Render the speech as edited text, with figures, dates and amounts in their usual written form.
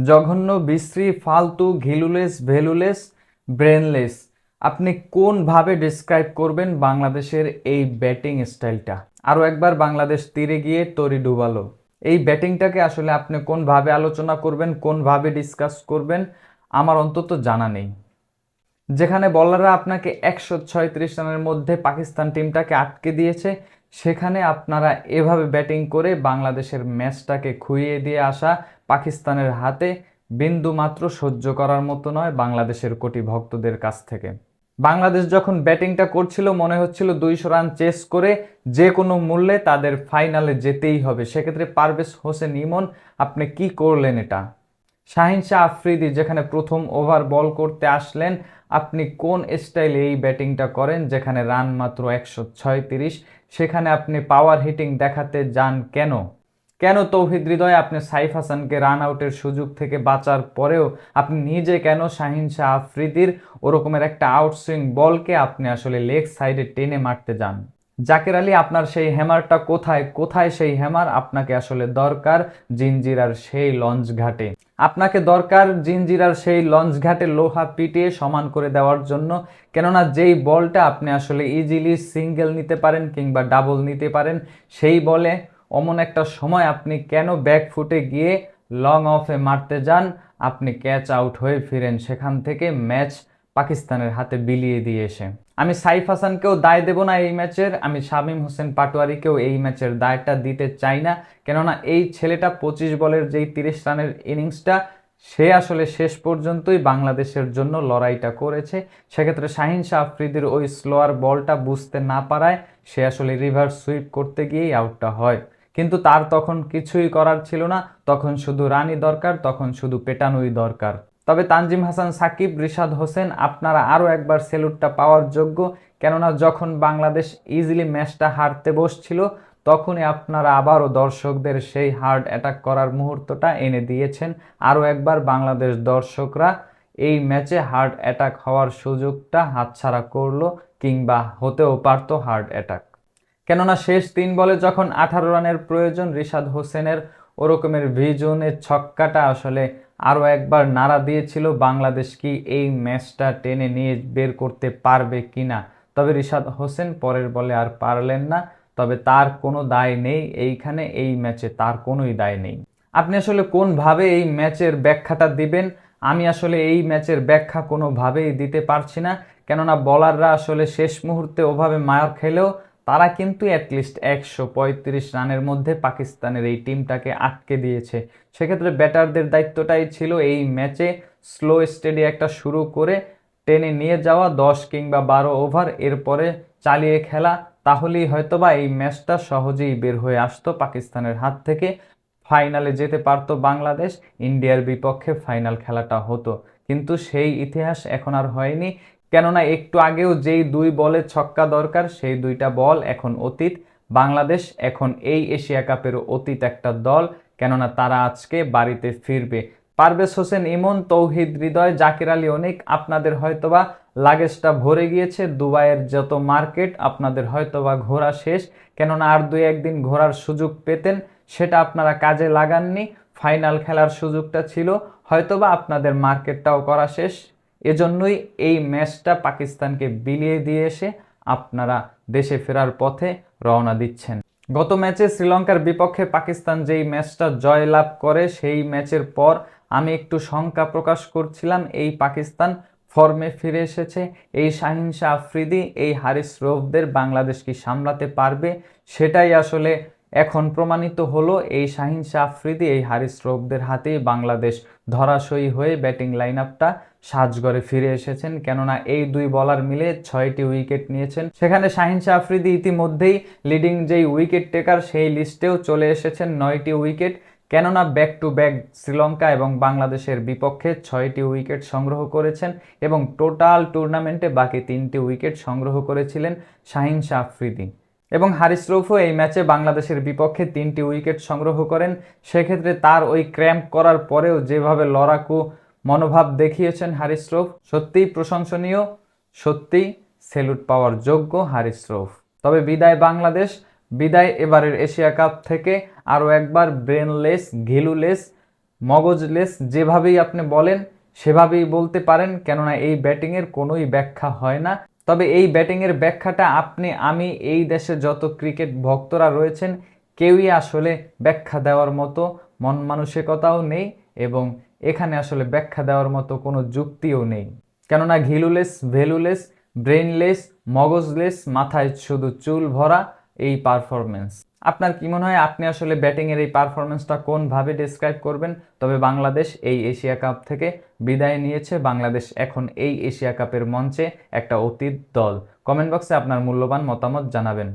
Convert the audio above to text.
জঘন্য, বিশ্রী, ফালতু, ঘিলুলেস, ভ্যালুলেস, ব্রেনলেস। আপনি কোনভাবে ডিসক্রাইব করবেন বাংলাদেশের এই ব্যাটিং স্টাইলটা? আরও একবার বাংলাদেশ তীরে গিয়ে তরি ডুবালো। এই ব্যাটিংটাকে আসলে আপনি কোনভাবে আলোচনা করবেন, কোনভাবে ডিসকাস করবেন, আমার অন্তত জানা নেই। যেখানে বলাররা আপনাকে 136 রানের মধ্যে পাকিস্তান টিমটাকে আটকে দিয়েছে, সেখানে আপনারা এভাবে ব্যাটিং করে বাংলাদেশের ম্যাচটাকে খুইয়ে দিয়ে আসা পাকিস্তানের হাতে বিন্দুমাত্র সহ্য করার মতো নয় বাংলাদেশের কোটি ভক্তদের কাছ থেকে। বাংলাদেশ যখন ব্যাটিংটা করছিল মনে হচ্ছিল 200 রান চেস করে যে কোনো মূল্যে তাদের ফাইনালে যেতেই হবে। সেক্ষেত্রে পারভেজ হোসেন ইমন, আপনি কি করলেন এটা? শাহিন শাহ আফ্রিদি যেখানে প্রথম ওভার বল করতে আসলেন, আপনি কোন স্টাইলে এই ব্যাটিংটা করেন যেখানে রান মাত্র 136, সেখানে আপনি পাওয়ার হিটিং দেখাতে যান কেন? কেন তৌহিদ হৃদয় আপনি সাইফ হাসানকে রান আউটের সুযোগ থেকে বাঁচার পরেও আপনি নিজে কেন শাহিন শাহ আফ্রিদির ওরকমের একটা আউটসুইং বলকে আপনি আসলে লেগ সাইডে টেনে মারতে যান? জাকের আলী, আপনার সেই হ্যামারটা কোথায়? কোথায় সেই হ্যামার? আপনাকে আসলে দরকার জিঞ্জিরার সেই লঞ্চ ঘাটে। আপনাকে দরকার জিঞ্জিরার সেই লঞ্চ ঘাটে লোহা পিটিয়ে সমান করে দেওয়ার জন্য। কেননা যেই বলটা আপনি আসলে ইজিলি সিঙ্গেল নিতে পারেন কিংবা ডাবল নিতে পারেন, সেই বলে অমন একটা সময় আপনি কেন ব্যাক ফুটে গিয়ে লং অফে মারতে যান? আপনি ক্যাচ আউট হয়ে ফিরেন সেখান থেকে ম্যাচ পাকিস্তানের হাতে বিলিয়ে দিয়ে এসে। আমি সাইফ হাসানকেও দায় দেব না এই ম্যাচের, আমি শামীম হোসেন পাটোয়ারিকেও এই ম্যাচের দায়টা দিতে চাই না। কেননা এই ছেলেটা 25 বলের যেই 30 রানের ইনিংসটা, সে আসলে শেষ পর্যন্তই বাংলাদেশের জন্য লড়াইটা করেছে। সেক্ষেত্রে শাহিন শাহ আফ্রিদির ওই স্লোয়ার বলটা বুঝতে না পারায় সে আসলে রিভার্স সুইপ করতে গিয়েই আউটটা হয়। কিন্তু তার তখন কিছুই করার ছিল না, তখন শুধু রানই দরকার, তখন শুধু পেটানোই দরকার। তবে তানজিম হাসান, সাকিব, রিশাদ হোসেন, আপনারা আরও একবার সেলুটটা পাওয়ার যোগ্য। কেননা যখন বাংলাদেশ ইজিলি ম্যাচটা হারতে বসছিল, তখনই আপনারা আবারও দর্শকদের সেই হার্ড অ্যাটাক করার মুহূর্তটা এনে দিয়েছেন। আরও একবার বাংলাদেশ দর্শকরা এই ম্যাচে হার্ড অ্যাটাক হওয়ার সুযোগটা হাতছাড়া করলো, কিংবা হতেও পারতো হার্ড অ্যাটাক। কেননা শেষ 3 বলে যখন 18 রানের প্রয়োজন, রিশাদ হোসেনের ওরকমের ভিজনের ছক্কাটা আসলে আরও একবার নাড়া দিয়েছিল বাংলাদেশ কি এই ম্যাচটা টেনে নিয়ে বের করতে পারবে কিনা। তবে রিশাদ হোসেন পরের বলে আর পারলেন না। তবে তার কোনো দায় নেই এইখানে, এই ম্যাচে তার কোনোই দায় নেই। আপনি আসলে কোনভাবে এই ম্যাচের ব্যাখ্যাটা দিবেন? আমি আসলে এই ম্যাচের ব্যাখ্যা কোনোভাবেই দিতে পারছি না। কেননা বলাররা আসলে শেষ মুহূর্তে ওভাবে মার খেলেও তারা কিন্তু অ্যাটলিস্ট 135 রানের মধ্যে পাকিস্তানের এই টিমটাকে আটকে দিয়েছে। সেক্ষেত্রে ব্যাটারদের দায়িত্বটাই ছিল এই ম্যাচে স্লো স্টেডি একটা শুরু করে টেনে নিয়ে যাওয়া 10 কিংবা 12 ওভার, এরপরে চালিয়ে খেলা। তাহলেই হয়তোবা এই ম্যাচটা সহজেই বের হয়ে আসতো পাকিস্তানের হাত থেকে, ফাইনালে যেতে পারতো বাংলাদেশ, ইন্ডিয়ার বিপক্ষে ফাইনাল খেলাটা হতো। কিন্তু সেই ইতিহাস এখন আর হয়নি। কেননা একটু আগেও যেই 2 বলে ছক্কা দরকার, সেই 2টা বল এখন অতীত। বাংলাদেশ এখন এই এশিয়া কাপের অতীত একটা দল। কেননা তারা আজকে বাড়িতে ফিরবে। পারভেজ হোসেন ইমন, তৌহিদ হৃদয়, জাকির আলী অনিক, আপনাদের হয়তোবা লাগেজটা ভরে গিয়েছে। দুবাইয়ের যত মার্কেট আপনাদের হয়তোবা ঘোরা শেষ। কেননা আর 2-1 দিন ঘোরার সুযোগ পেতেন, সেটা আপনারা কাজে লাগাননি। ফাইনাল খেলার সুযোগটা ছিল, হয়তোবা আপনাদের মার্কেটটাও করা শেষ। এজন্যই এই ম্যাচটা পাকিস্তানকে বিলিয়ে দিয়ে এসে আপনারা দেশে ফেরার পথে রওনা দিচ্ছেন। গত ম্যাচে শ্রীলঙ্কার বিপক্ষে পাকিস্তান যেই ম্যাচটা জয়লাভ করে, সেই ম্যাচের পর আমি একটু শঙ্কা প্রকাশ করছিলাম এই পাকিস্তান ফর্মে ফিরে এসেছে, এই শাহিন শাহ আফ্রিদি, এই হারিস রৌফদের বাংলাদেশ কি সামলাতে পারবে? সেটাই আসলে এখন প্রমাণিত হলো। এই শাহিন শাহ আফ্রিদি, এই হারিস রৌফদের হাতেই বাংলাদেশ ধরাশয়ী হয়ে ব্যাটিং লাইন আপটা সাজঘরে ফিরে এসেছেন। কেননা এই 2 বলার মিলে 6টি উইকেট নিয়েছেন। সেখানে শাহিন শাহ আফ্রিদি ইতিমধ্যেই লিডিং যেই উইকেট টেকার, সেই লিস্টেও চলে এসেছেন 9টি উইকেট। কেননা ব্যাক টু ব্যাক শ্রীলঙ্কা এবং বাংলাদেশের বিপক্ষে 6টি উইকেট সংগ্রহ করেছেন এবং টোটাল টুর্নামেন্টে বাকি 3টি উইকেট সংগ্রহ করেছিলেন শাহিন শাহ আফ্রিদি। এবং হারিস রৌফও এই ম্যাচে বাংলাদেশের বিপক্ষে 3টি উইকেট সংগ্রহ করেন। সেক্ষেত্রে তার ওই ক্র্যাম্প করার পরেও যেভাবে লড়াকু মনোভাব দেখিয়েছেন হারিস রৌফ, সত্যিই প্রশংসনীয়, সত্যিই সেলুট পাওয়ার যোগ্য হারিস রৌফ। তবে বিদায় বাংলাদেশ, বিদায় এবারের এশিয়া কাপ থেকে। আরও একবার ব্রেনলেস, ঘিলুলেস, মগজলেস যেভাবেই আপনি বলেন সেভাবেই বলতে পারেন, কেননা এই ব্যাটিংয়ের কোনোই ব্যাখ্যা হয় না। তবে এই ব্যাটিংয়ের ব্যাখ্যাটা আমি এই দেশে যত ক্রিকেট ভক্তরা রয়েছেন কেউই আসলে ব্যাখ্যা দেওয়ার মতো মন মানসিকতাও নেই, এবং এখানে আসলে ব্যাখ্যা দেওয়ার মতো কোনো যুক্তিও নেই। কেননা ঘিলুলেস, ভ্যালুলেস, ব্রেনলেস, মগজলেস, মাথায় শুধু চুল ভরা এই পারফরমেন্স। আপনার কি মনে হয় আপনি আসলে ব্যাটিংয়ের এই পারফরমেন্সটা কোনভাবে ডিসক্রাইব করবেন? তবে বাংলাদেশ এই এশিয়া কাপ থেকে বিদায় নিয়েছে। বাংলাদেশ এখন এই এশিয়া কাপের মঞ্চে একটা অতীত দল। কমেন্ট বক্সে আপনার মূল্যবান মতামত জানাবেন।